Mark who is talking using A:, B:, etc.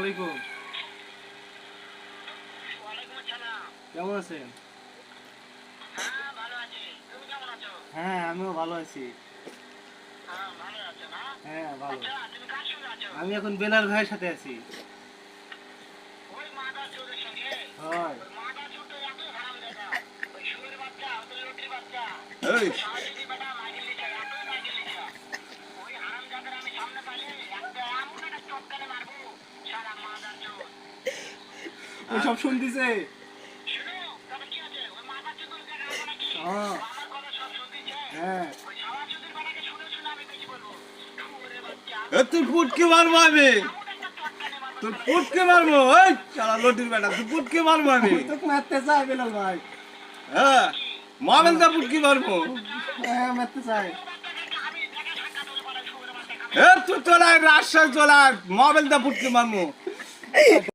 A: আলাইকুম। কেমন আছেন? হ্যাঁ, আমিও ভালো আছি। হ্যাঁ, ভালো। আমি এখন বেলাল ভাইয়ের সাথে আছি। হয়।
B: এই
A: ও সব শুনতেছে। হ্যাঁ, হ্যাঁ।
B: তুই পুটকে মারবো আমি, তুই পুটকে মারবো। ওই শালা লটির বেটা, তুই পুটকে মারবো আমি।
A: তোকে মারতে চাই বেলাল ভাই।
B: হ্যাঁ, মোবাইলটা পুটকে মারবো।
A: হ্যাঁ, মারতে চাই।
B: তুই চলে আয়, রাজশাহী চলে আয়, মোবাইলটা পুটকে মারবো।